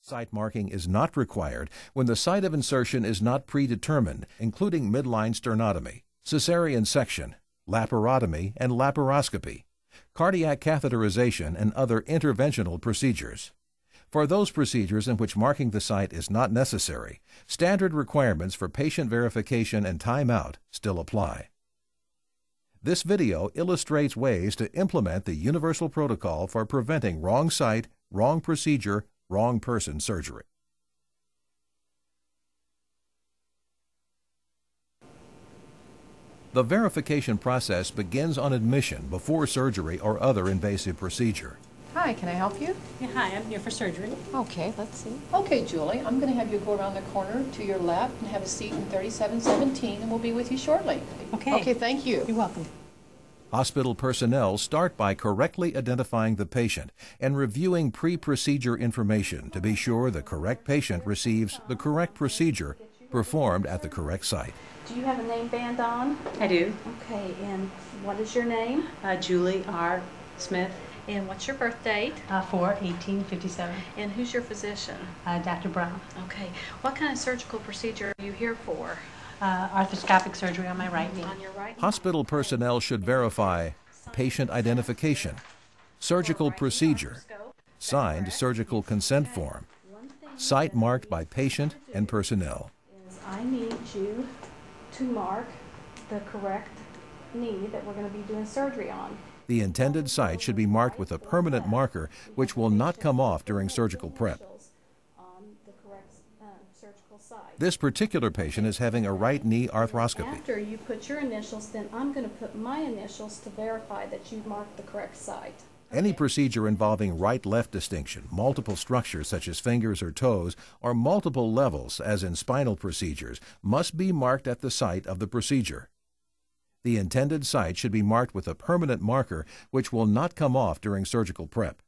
Site marking is not required when the site of insertion is not predetermined, including midline sternotomy, cesarean section, laparotomy and laparoscopy, cardiac catheterization, and other interventional procedures. For those procedures in which marking the site is not necessary, standard requirements for patient verification and timeout still apply. This video illustrates ways to implement the universal protocol for preventing wrong site, wrong procedure, wrong person surgery. The verification process begins on admission before surgery or other invasive procedure. Hi, can I help you? Yeah, hi, I'm here for surgery. Okay, let's see. Okay, Julie, I'm going to have you go around the corner to your left and have a seat in 3717, and we'll be with you shortly. Okay. Okay, thank you. You're welcome. Hospital personnel start by correctly identifying the patient and reviewing pre-procedure information to be sure the correct patient receives the correct procedure performed at the correct site. Do you have a name band on? I do. Okay, and what is your name? Julie R. Smith, And what's your birth date? 4/1857. And who's your physician? Dr. Brown. Okay, what kind of surgical procedure are you here for? Arthroscopic surgery on my right knee. On your right? Hospital personnel should verify patient identification, surgical procedure, signed surgical consent form, site marked by patient and personnel. Is I need you to mark the correct knee that we're going to be doing surgery on. The intended site should be marked with a permanent marker which will not come off during surgical prep. On the correct surgical site. This particular patient is having a right knee arthroscopy. After you put your initials, then I'm going to put my initials to verify that you've marked the correct site. Any procedure involving right-left distinction, multiple structures such as fingers or toes, or multiple levels, as in spinal procedures, must be marked at the site of the procedure. The intended site should be marked with a permanent marker which will not come off during surgical prep.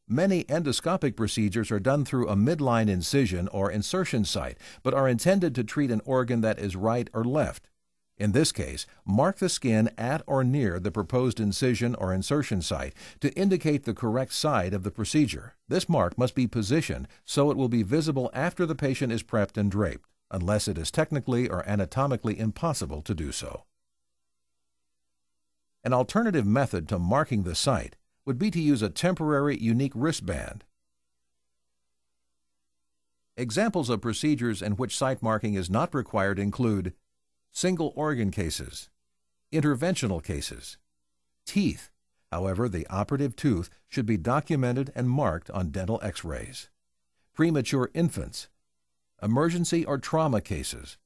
Many endoscopic procedures are done through a midline incision or insertion site, but are intended to treat an organ that is right or left. In this case, mark the skin at or near the proposed incision or insertion site to indicate the correct side of the procedure. This mark must be positioned so it will be visible after the patient is prepped and draped, unless it is technically or anatomically impossible to do so. An alternative method to marking the site would be to use a temporary unique wristband. Examples of procedures in which site marking is not required include single organ cases, interventional cases, teeth. However, the operative tooth should be documented and marked on dental x-rays, premature infants, emergency or trauma cases,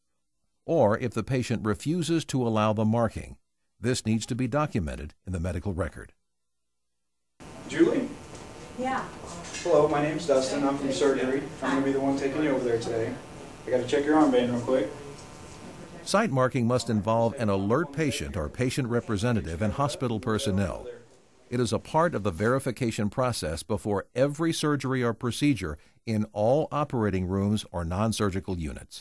or if the patient refuses to allow the marking. This needs to be documented in the medical record. Julie? Yeah. Hello, my name's Dustin. I'm from surgery. I'm going to be the one taking you over there today. I got to check your armband real quick. Site marking must involve an alert patient or patient representative and hospital personnel. It is a part of the verification process before every surgery or procedure in all operating rooms or non-surgical units.